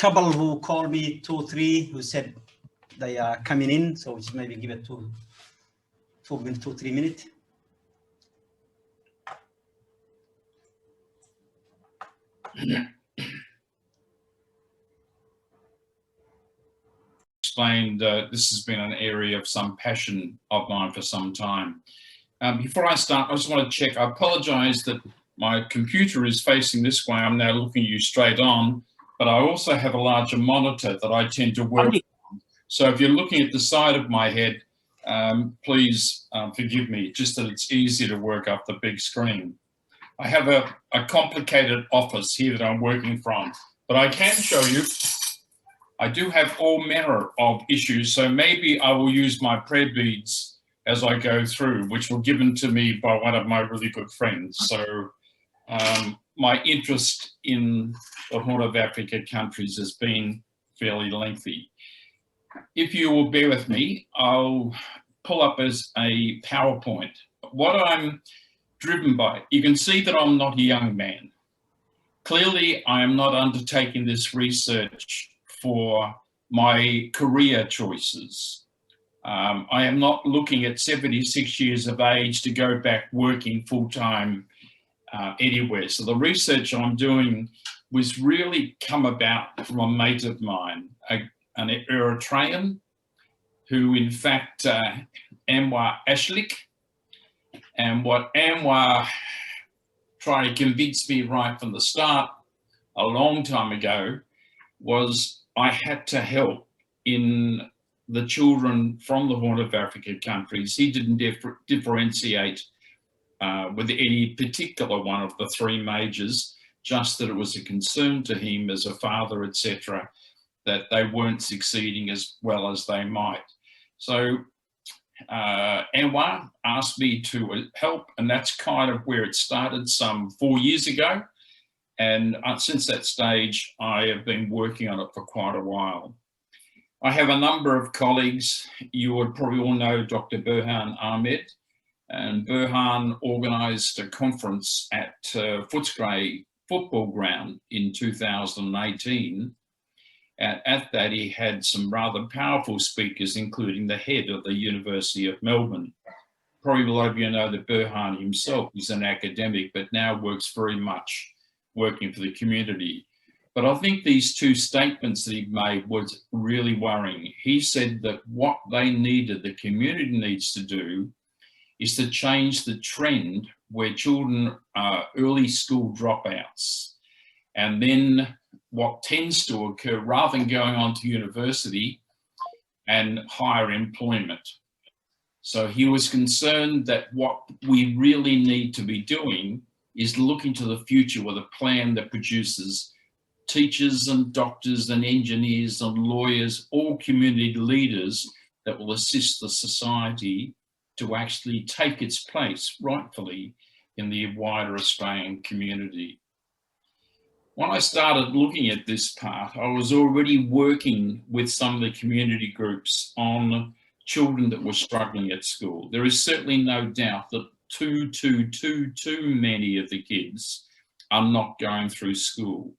couple who called me, 2 or 3, who said they are coming in, so just maybe give it 2 minutes, 2 or 3 minutes. Explained this has been an area of some passion of mine for some time. Before I start, I just want to check. I apologize that my computer is facing this way. I'm now looking at you straight on, but I also have a larger monitor that I tend to work on. So if you're looking at the side of my head, please forgive me, just that it's easier to work up the big screen. I have a complicated office here that I'm working from, but I can show you. I do have all manner of issues, so maybe I will use my prayer beads as I go through, which were given to me by one of my really good friends. So my interest in the Horn of Africa countries has been fairly lengthy. If you will bear with me, I'll pull up as a PowerPoint. What I'm driven by, you can see that I'm not a young man. Clearly, I am not undertaking this research for my career choices. I am not looking at 76 years of age to go back working full-time anywhere. So the research I'm doing was really come about from a mate of mine, an Eritrean, who in fact, Anwar Ashlik, and what Anwar tried to convince me right from the start, a long time ago, was I had to help in the children from the Horn of Africa countries. He didn't differentiate with any particular one of the 3 majors, just that it was a concern to him as a father, etc., that they weren't succeeding as well as they might. So Anwar asked me to help, and that's kind of where it started some 4 years ago. And since that stage, I have been working on it for quite a while. I have a number of colleagues. You would probably all know Dr. Burhan Ahmed, and Burhan organised a conference at Footscray football ground in 2018. At that, he had some rather powerful speakers, including the head of the University of Melbourne. Probably a lot of you know that Burhan himself is an academic, but now works very much working for the community. But I think these 2 statements that he made was really worrying. He said that what they needed, the community needs to do, is to change the trend where children are early school dropouts. And then what tends to occur, rather than going on to university and higher employment. So he was concerned that what we really need to be doing is looking to the future with a plan that produces teachers and doctors and engineers and lawyers, all community leaders that will assist the society to actually take its place rightfully in the wider Australian community. When I started looking at this part, I was already working with some of the community groups on children that were struggling at school. There is certainly no doubt that too many of the kids are not going through school.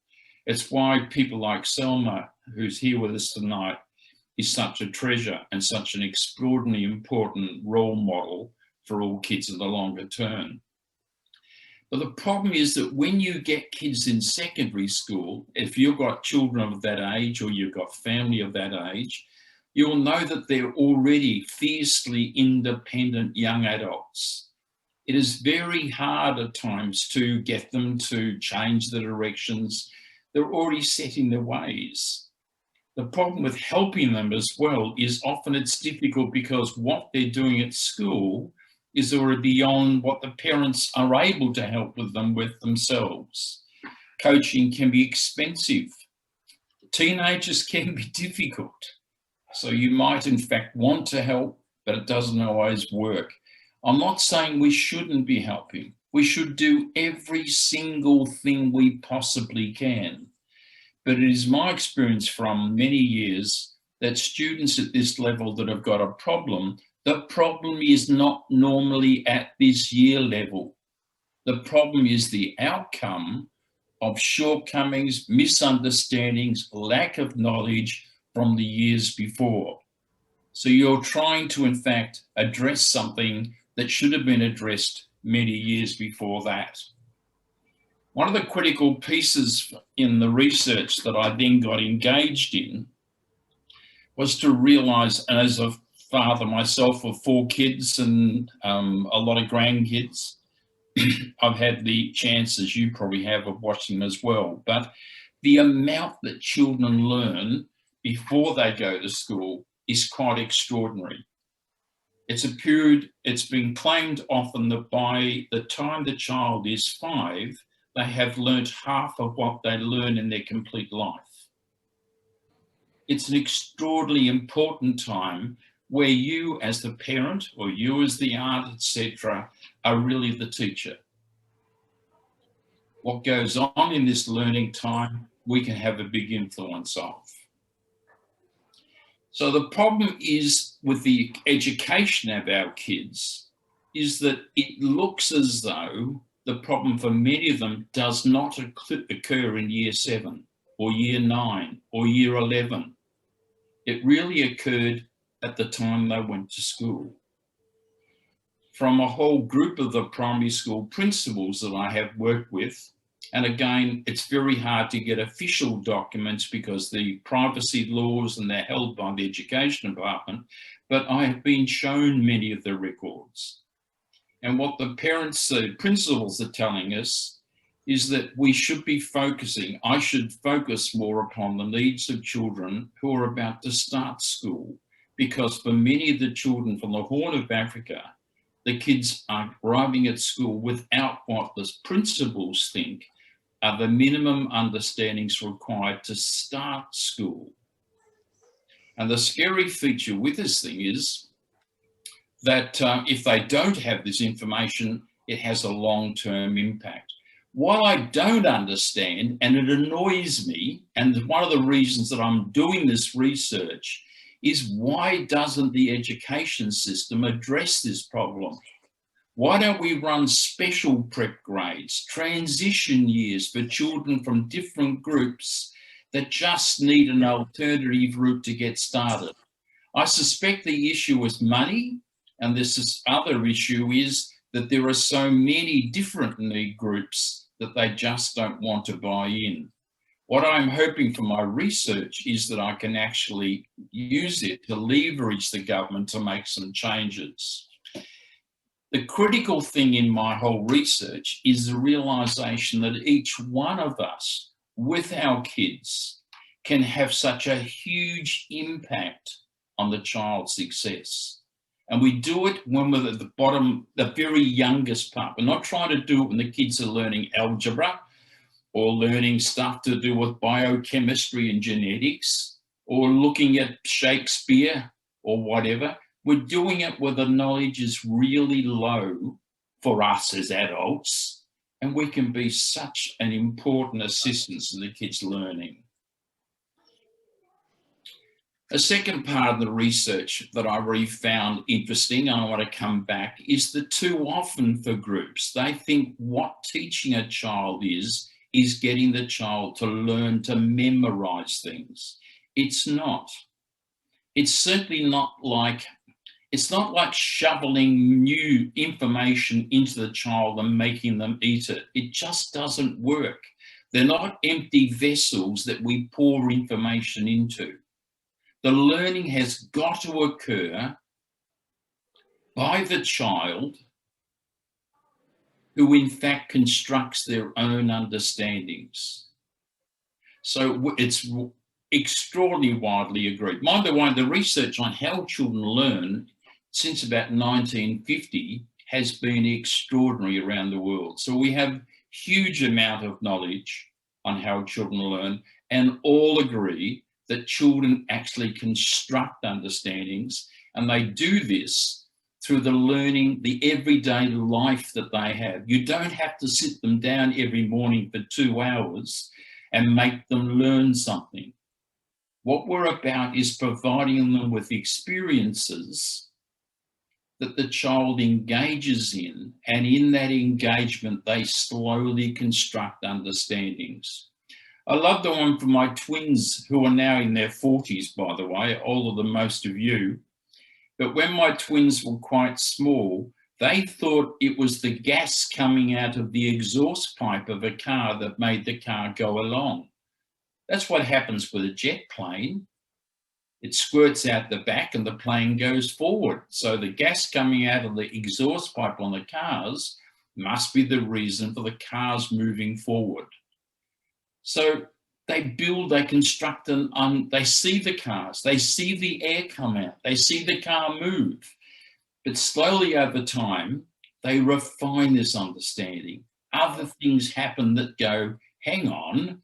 It's why people like Selma, who's here with us tonight, is such a treasure and such an extraordinarily important role model for all kids in the longer term. But the problem is that when you get kids in secondary school, if you've got children of that age or you've got family of that age, you'll know that they're already fiercely independent young adults. It is very hard at times to get them to change the directions. They're already set in their ways. The problem with helping them as well is often it's difficult because what they're doing at school is already beyond what the parents are able to help with them with themselves. Coaching can be expensive. Teenagers can be difficult. So you might in fact want to help, but it doesn't always work. I'm not saying we shouldn't be helping. We should do every single thing we possibly can. But it is my experience from many years that students at this level that have got a problem, the problem is not normally at this year level. The problem is the outcome of shortcomings, misunderstandings, lack of knowledge from the years before. So you're trying to, in fact, address something that should have been addressed many years before that. One of the critical pieces in the research that I then got engaged in was to realise, as a father myself of 4 kids and a lot of grandkids, I've had the chance, as you probably have, of watching them as well. But the amount that children learn before they go to school is quite extraordinary. It's a period, it's been claimed often that by the time the child is 5, they have learnt half of what they learn in their complete life. It's an extraordinarily important time where you as the parent or you as the aunt, etc., are really the teacher. What goes on in this learning time, we can have a big influence of. So the problem is with the education of our kids is that it looks as though the problem for many of them does not occur in year 7 or year 9 or year 11. It really occurred at the time they went to school. From a whole group of the primary school principals that I have worked with, and again, it's very hard to get official documents because the privacy laws and they're held by the Education Department, but I have been shown many of the records. And what the parents, the principals are telling us is that we should be focusing, I should focus more upon the needs of children who are about to start school, because for many of the children from the Horn of Africa, the kids are arriving at school without what the principals think are the minimum understandings required to start school. And the scary feature with this thing is that if they don't have this information, it has a long-term impact. What I don't understand, and it annoys me, and one of the reasons that I'm doing this research is why doesn't the education system address this problem? Why don't we run special prep grades, transition years for children from different groups that just need an alternative route to get started? I suspect the issue is money, and this other issue is that there are so many different need groups that they just don't want to buy in. What I'm hoping for my research is that I can actually use it to leverage the government to make some changes. The critical thing in my whole research is the realization that each one of us with our kids can have such a huge impact on the child's success. And we do it when we're at the bottom, the very youngest part. We're not trying to do it when the kids are learning algebra or learning stuff to do with biochemistry and genetics or looking at Shakespeare or whatever. We're doing it where the knowledge is really low for us as adults, and we can be such an important assistance in the kids' learning. A second part of the research that I really found interesting, and I want to come back, is that too often for groups, they think what teaching a child is getting the child to learn to memorize things. It's not. It's certainly not like, it's not like shoveling new information into the child and making them eat it. It just doesn't work. They're not empty vessels that we pour information into. The learning has got to occur by the child who in fact constructs their own understandings. So it's extraordinarily widely agreed. By the way, the research on how children learn since about 1950 has been extraordinary around the world. So we have huge amount of knowledge on how children learn, and all agree that children actually construct understandings, and they do this through the learning, the everyday life that they have. You don't have to sit them down every morning for 2 hours and make them learn something. What we're about is providing them with experiences that the child engages in, and in that engagement, they slowly construct understandings. I love the one from my twins, who are now in their 40s, by the way, older than most of you. But when my twins were quite small, they thought it was the gas coming out of the exhaust pipe of a car that made the car go along. That's what happens with a jet plane. It squirts out the back and the plane goes forward. So the gas coming out of the exhaust pipe on the cars must be the reason for the cars moving forward. So they construct, and they see the cars, they see the air come out, they see the car move. But slowly over time, they refine this understanding. Other things happen that go, hang on,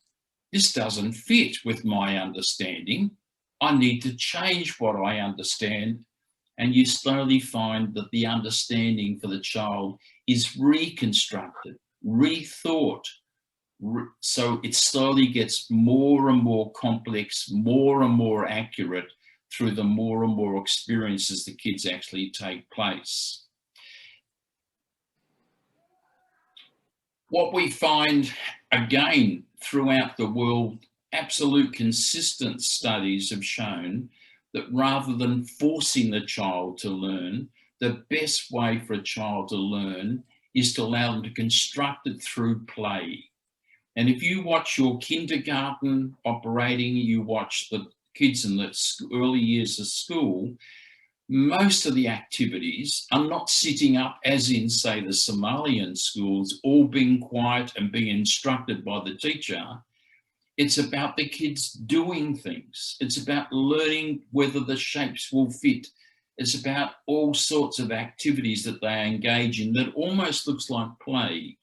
this doesn't fit with my understanding. I need to change what I understand. And you slowly find that the understanding for the child is reconstructed, rethought. So it slowly gets more and more complex, more and more accurate through the more and more experiences the kids actually take place. What we find again throughout the world, absolute consistent studies have shown that rather than forcing the child to learn, the best way for a child to learn is to allow them to construct it through play. And if you watch your kindergarten operating, you watch the kids in the early years of school, most of the activities are not sitting up, as in, say, the Somalian schools, all being quiet and being instructed by the teacher. It's about the kids doing things. It's about learning whether the shapes will fit. It's about all sorts of activities that they engage in that almost looks like play.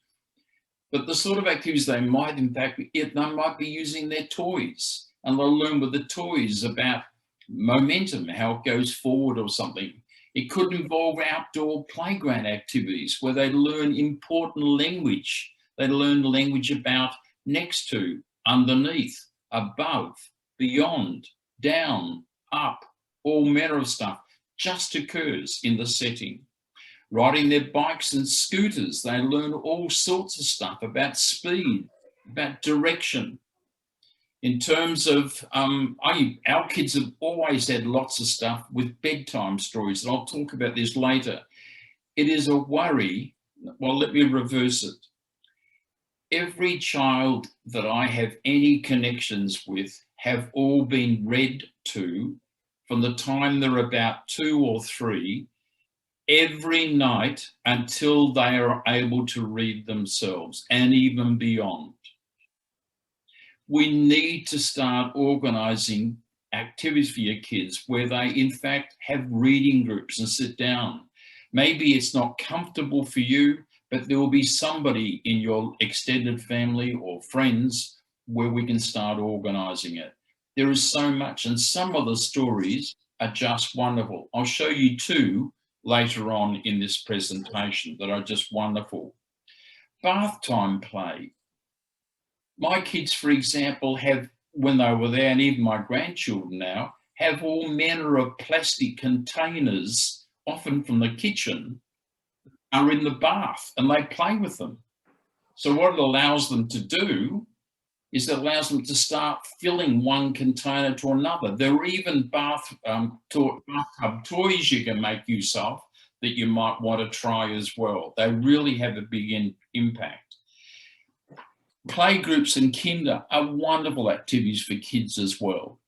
But the sort of activities they might, in fact, they might be using their toys, and they'll learn with the toys about momentum, how it goes forward or something. It could involve outdoor playground activities where they learn important language. They learn language about next to, underneath, above, beyond, down, up, all manner of stuff just occurs in the setting. Riding their bikes and scooters, they learn all sorts of stuff about speed, about direction. In terms of, our kids have always had lots of stuff with bedtime stories, and I'll talk about this later. It is a worry. Well, let me reverse it. Every child that I have any connections with have all been read to from the time they're about 2 or 3, every night until they are able to read themselves, and even beyond. We need to start organising activities for your kids where they in fact have reading groups and sit down. Maybe it's not comfortable for you, but there will be somebody in your extended family or friends where we can start organising it. There is so much, and some of the stories are just wonderful. I'll show you 2 later on in this presentation that are just wonderful. Bath time play. My kids, for example, have, when they were there, and even my grandchildren now, have all manner of plastic containers, often from the kitchen, are in the bath, and they play with them. So what it allows them to do is it allows them to start filling one container to another. There are even bathtub toys you can make use of that you might want to try as well. They really have a big impact. Play groups in kinder are wonderful activities for kids as well.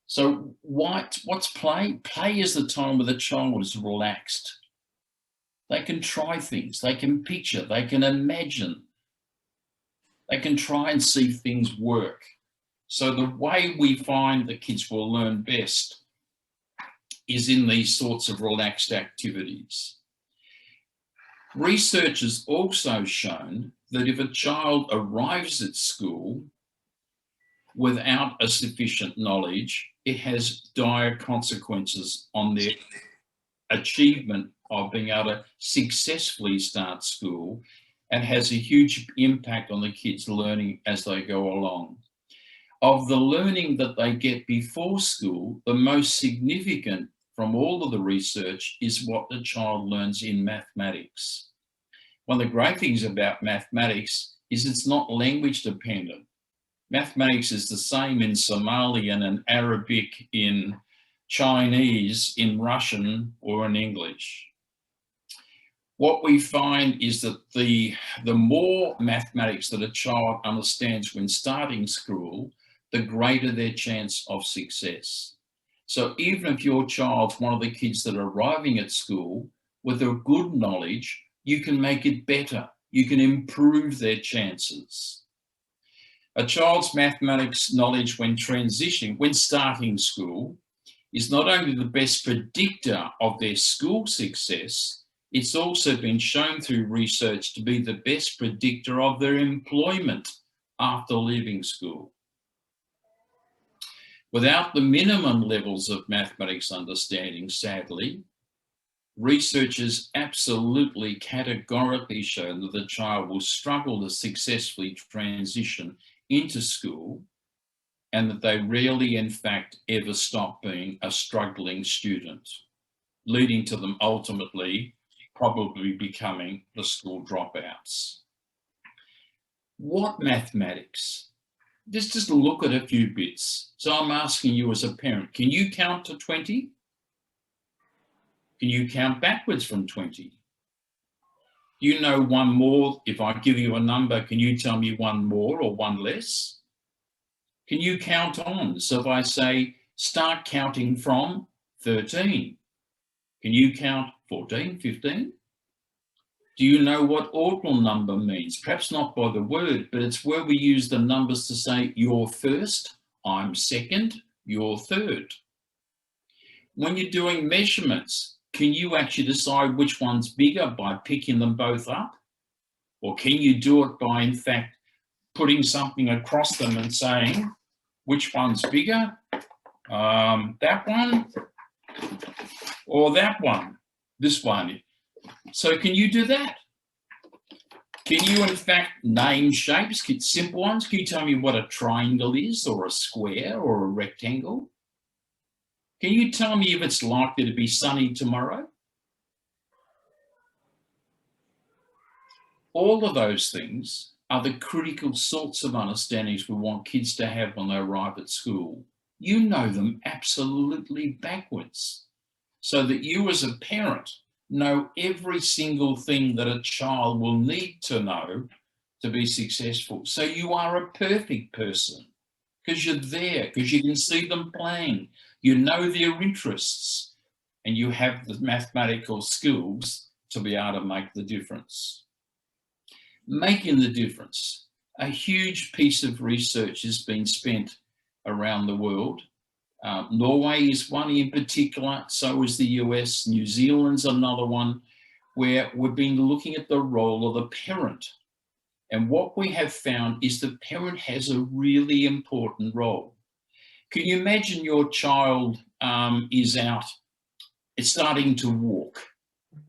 So what's play? Play is the time where the child is relaxed. They can try things, they can picture, they can imagine. They can try and see things work. So the way we find that kids will learn best is in these sorts of relaxed activities. Research has also shown that if a child arrives at school without a sufficient knowledge, it has dire consequences on their achievement of being able to successfully start school, and has a huge impact on the kids' learning as they go along. Of the learning that they get before school, the most significant from all of the research is what the child learns in mathematics. One of the great things about mathematics is it's not language dependent. Mathematics is the same in Somalian and Arabic, in Chinese, in Russian, or in English. What we find is that the more mathematics that a child understands when starting school, the greater their chance of success. So even if your child's one of the kids that are arriving at school with a good knowledge, you can make it better. You can improve their chances. A child's mathematics knowledge when starting school, is not only the best predictor of their school success, it's also been shown through research to be the best predictor of their employment after leaving school. Without the minimum levels of mathematics understanding, sadly, research has absolutely categorically shown that the child will struggle to successfully transition into school, and that they rarely, in fact, ever stop being a struggling student, leading to them ultimately probably becoming the school dropouts. What mathematics? Just look at a few bits. So I'm asking you as a parent, can you count to 20? Can you count backwards from 20? Do you know one more? If I give you a number, can you tell me one more or one less? Can you count on? So if I say, start counting from 13, can you count 14, 15? Do you know what ordinal number means? Perhaps not by the word, but it's where we use the numbers to say you're first, I'm second, you're third. When you're doing measurements, can you actually decide which one's bigger by picking them both up? Or can you do it by, in fact, putting something across them and saying, which one's bigger? That one or that one? This one. So can you do that? Can you, in fact, name shapes, simple ones? Can you tell me what a triangle is, or a square, or a rectangle? Can you tell me if it's likely to be sunny tomorrow? All of those things are the critical sorts of understandings we want kids to have when they arrive at school. You know them absolutely backwards, so that you as a parent know every single thing that a child will need to know to be successful. So you are a perfect person because you're there, because you can see them playing, you know their interests, and you have the mathematical skills to be able to make the difference. Making the difference. A huge piece of research has been spent around the world. Norway is one in particular, so is the US, New Zealand's another one, where we've been looking at the role of the parent. And what we have found is the parent has a really important role. Can you imagine your child is out, it's starting to walk,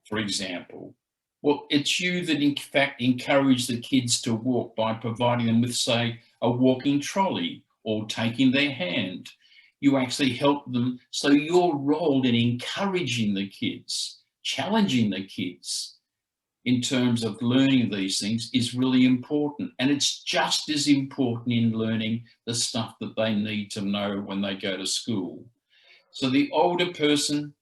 for example. Well, it's you that in fact encourage the kids to walk by providing them with, say, a walking trolley or taking their hand. You actually help them. So your role in encouraging the kids, challenging the kids in terms of learning these things is really important. And it's just as important in learning the stuff that they need to know when they go to school. So the older person,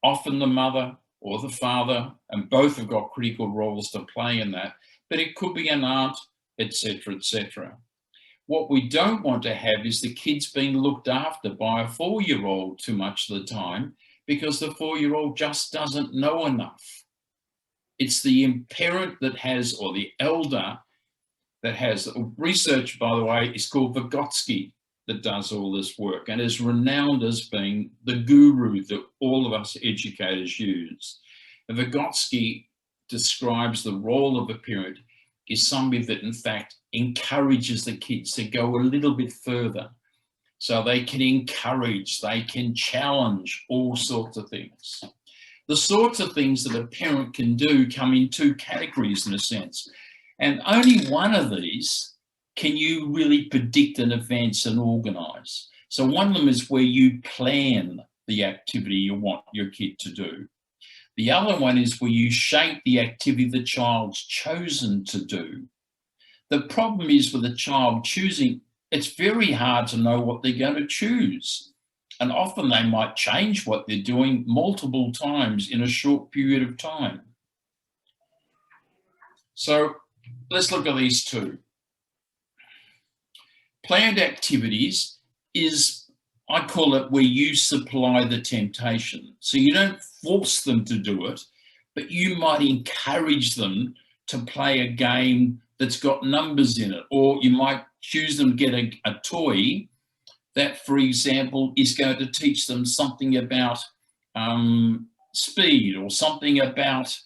often the mother or the father, and both have got critical roles to play in that, but it could be an aunt, etc., etc. What we don't want to have is the kids being looked after by a 4-year-old too much of the time, because the 4-year-old just doesn't know enough. It's the parent that has, or the elder that has, research, by the way, is called Vygotsky, that does all this work and is renowned as being the guru that all of us educators use. And Vygotsky describes the role of a parent is somebody that in fact encourages the kids to go a little bit further. So they can encourage, they can challenge all sorts of things. The sorts of things that a parent can do come in 2 categories in a sense. And only one of these can you really predict in advance and organise. So one of them is where you plan the activity you want your kid to do. The other one is where you shape the activity the child's chosen to do. The problem is with a child choosing, it's very hard to know what they're going to choose. And often they might change what they're doing multiple times in a short period of time. So let's look at these two. Planned activities is, I call it, where you supply the temptation. So you don't force them to do it, but you might encourage them to play a game that's got numbers in it, or you might choose them to get a toy that, for example, is going to teach them something about speed, or something about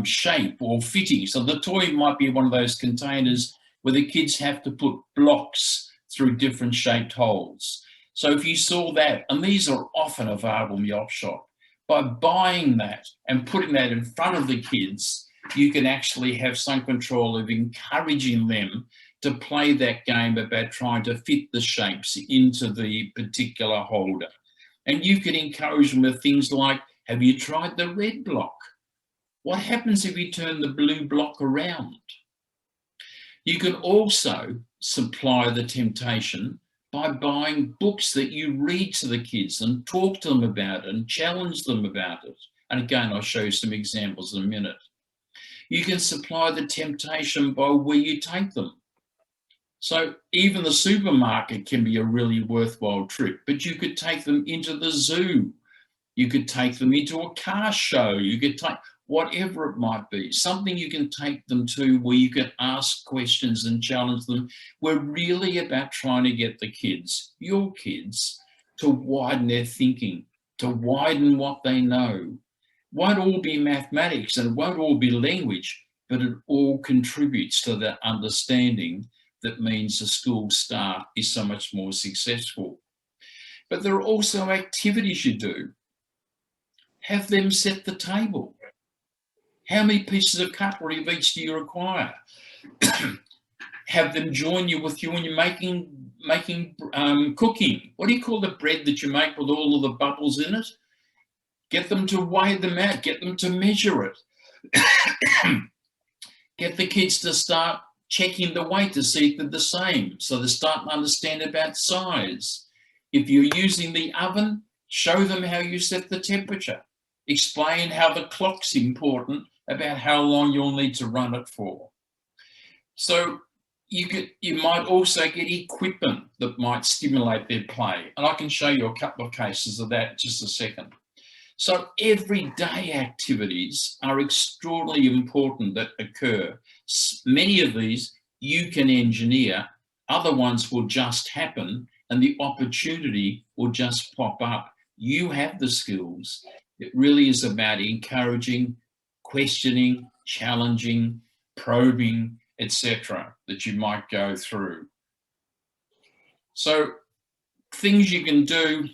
shape or fitting. So the toy might be one of those containers where the kids have to put blocks through different shaped holes. So if you saw that, and these are often available in the op shop, by buying that and putting that in front of the kids, you can actually have some control of encouraging them to play that game about trying to fit the shapes into the particular holder. And you can encourage them with things like, have you tried the red block? What happens if you turn the blue block around? You can also supply the temptation by buying books that you read to the kids and talk to them about it and challenge them about it. And again, I'll show you some examples in a minute. You can supply the temptation by where you take them. So even the supermarket can be a really worthwhile trip, but you could take them into the zoo. You could take them into a car show. You could take whatever it might be, something you can take them to where you can ask questions and challenge them. We're really about trying to get the kids, your kids, to widen their thinking, to widen what they know. It won't all be mathematics and it won't all be language, but it all contributes to that understanding that means the school start is so much more successful. But there are also activities you do. Have them set the table. How many pieces of cutlery of each do you require? Have them join you when you're making cooking. What do you call the bread that you make with all of the bubbles in it? Get them to weigh them out. Get them to measure it. Get the kids to start checking the weight to see if they're the same. So they start to understand about size. If you're using the oven, show them how you set the temperature. Explain how the clock's important about how long you'll need to run it for. So you might also get equipment that might stimulate their play. And I can show you a couple of cases of that in just a second. So everyday activities are extraordinarily important that occur. Many of these you can engineer, other ones will just happen and the opportunity will just pop up. You have the skills. It really is about encouraging, questioning, challenging, probing, etc., that you might go through. So things you can do,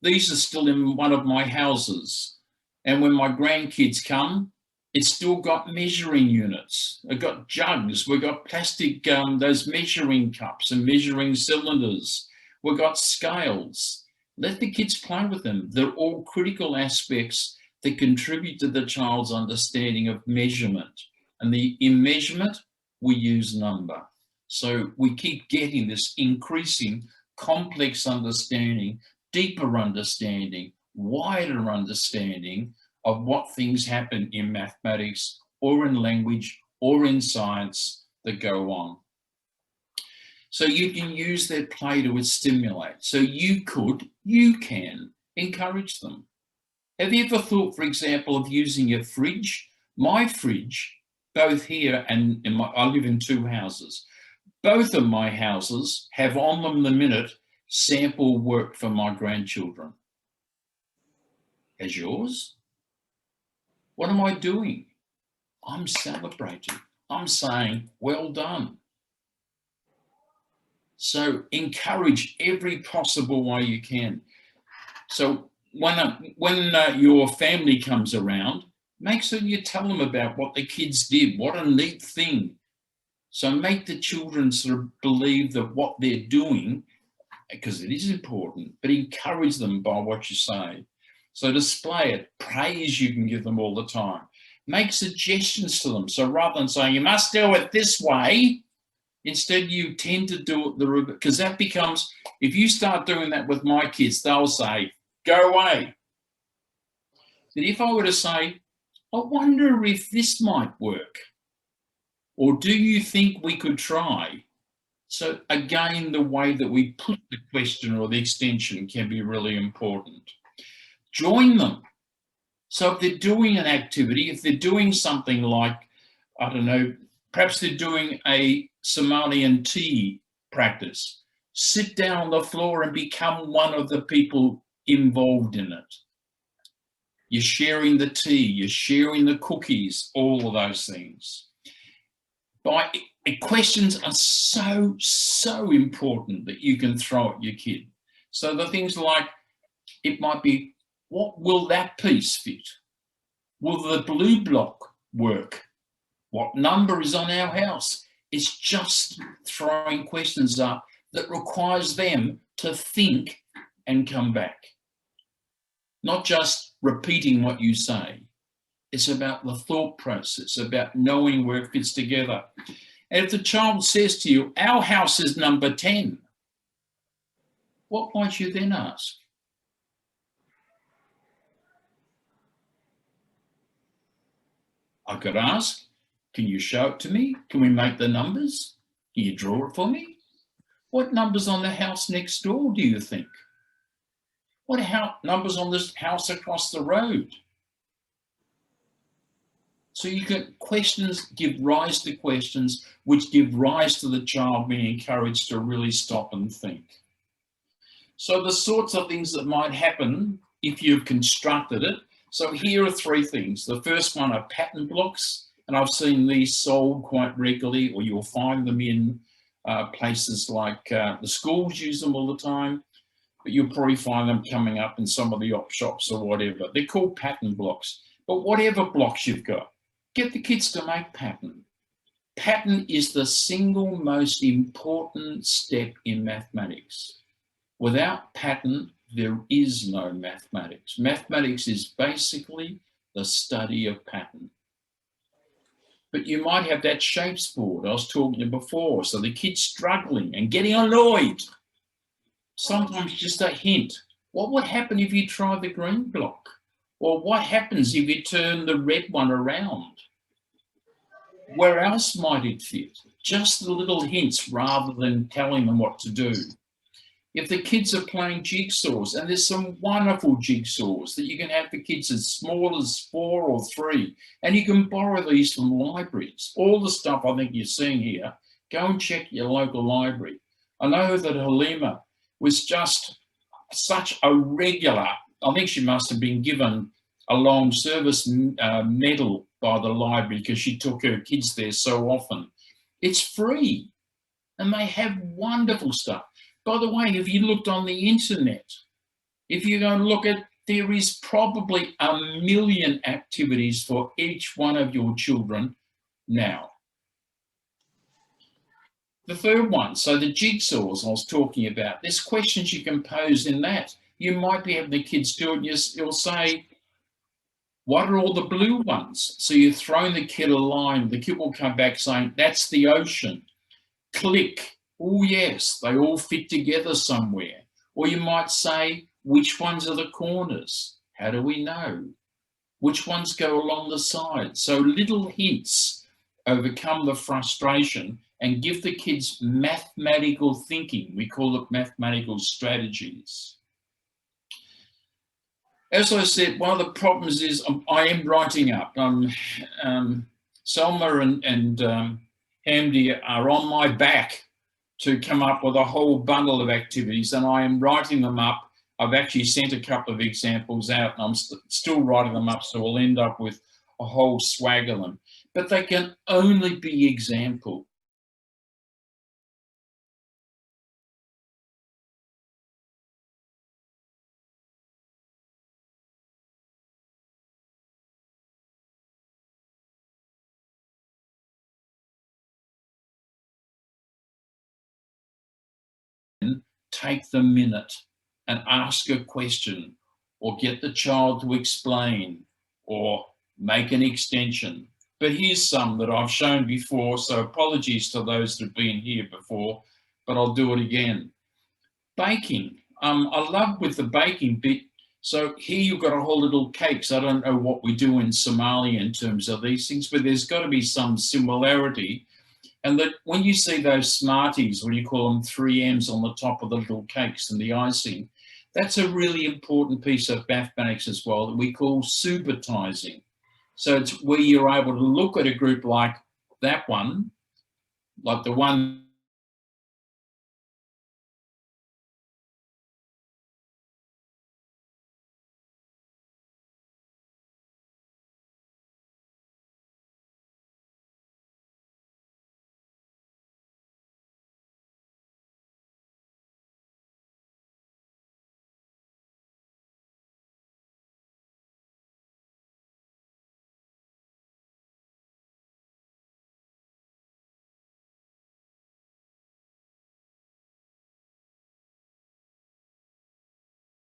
these are still in one of my houses. And when my grandkids come, it's still got measuring units. I've got jugs, we've got plastic, those measuring cups and measuring cylinders. We've got scales. Let the kids play with them. They're all critical aspects that contribute to the child's understanding of measurement. And in measurement, we use number. So we keep getting this increasing complex understanding, deeper understanding, wider understanding of what things happen in mathematics or in language or in science that go on. So you can use their play to stimulate. So you can encourage them. Have you ever thought, for example, of using a fridge? My fridge, both here and I live in two houses. Both of my houses have on them the minute sample work for my grandchildren. As yours? What am I doing? I'm celebrating. I'm saying, well done. So encourage every possible way you can. So when your family comes around, make sure you tell them about what the kids did. What a neat thing. So make the children sort of believe that what they're doing because it is important, but encourage them by what you say. So display it, praise you can give them all the time. Make suggestions to them. So rather than saying, you must do it this way, instead you tend to do it because that becomes, if you start doing that with my kids, they'll say, go away. But if I were to say, I wonder if this might work, or do you think we could try? So again, the way that we put the question or the extension can be really important. Join them. So if they're doing an activity, if they're doing something like, I don't know, perhaps they're doing a Somalian tea practice, sit down on the floor and become one of the people involved in it. You're sharing the tea, you're sharing the cookies, all of those things. Questions are so important that you can throw at your kid. So the things like, it might be, what will that piece fit? Will the blue block work? What number is on our house? It's just throwing questions up that requires them to think and come back. Not just repeating what you say. It's about the thought process, about knowing where it fits together. And if the child says to you, our house is number 10, what might you then ask? I could ask, can you show it to me? Can we make the numbers? Can you draw it for me? What numbers on the house next door do you think? What numbers on this house across the road? So you can questions give rise to questions which give rise to the child being encouraged to really stop and think. So the sorts of things that might happen if you've constructed it. So here are 3 things. The first one are pattern blocks, and I've seen these sold quite regularly, or you'll find them in places like the schools use them all the time, but you'll probably find them coming up in some of the op shops or whatever. They're called pattern blocks, but whatever blocks you've got, get the kids to make pattern. Pattern is the single most important step in mathematics. Without pattern, there is no mathematics. Mathematics is basically the study of pattern. But you might have that shapes board I was talking about before, so the kid's struggling and getting annoyed. Sometimes just a hint. What would happen if you try the green block? Or what happens if you turn the red one around? Where else might it fit? Just the little hints rather than telling them what to do. If the kids are playing jigsaws, and there's some wonderful jigsaws that you can have for kids as small as 4 or 3, and you can borrow these from libraries. All the stuff I think you're seeing here, go and check your local library. I know that Halima was just such a regular, I think she must have been given a long service medal by the library because she took her kids there so often. It's free, and they have wonderful stuff. By the way, if you looked on the internet, if you go and look at, there is probably 1 million activities for each one of your children now. The third one, so the jigsaws I was talking about, there's questions you can pose in that. You might be having the kids do it, you'll say, what are all the blue ones? So you're throwing the kid a line, the kid will come back saying, that's the ocean. Click. Oh yes, they all fit together somewhere. Or you might say, which ones are the corners? How do we know? Which ones go along the side? So little hints overcome the frustration and give the kids mathematical thinking. We call it mathematical strategies. As I said, one of the problems is I am writing up. Selma and Hamdi are on my back to come up with a whole bundle of activities, and I am writing them up. I've actually sent a couple of examples out, and I'm still writing them up, so we'll end up with a whole swag of them. But they can only be examples. take the minute and ask a question, or get the child to explain, or make an extension. But here's some that I've shown before, so apologies to those that have been here before, but I'll do it again. Baking. I love with the baking bit, so here you've got a whole little cakes. I don't know what we do in Somalia in terms of these things, but there's got to be some similarity. And that when you see those Smarties, when you call them 3Ms on the top of the little cakes and the icing, that's a really important piece of mathematics as well that we call subitizing. So it's where you're able to look at a group like that one, like the one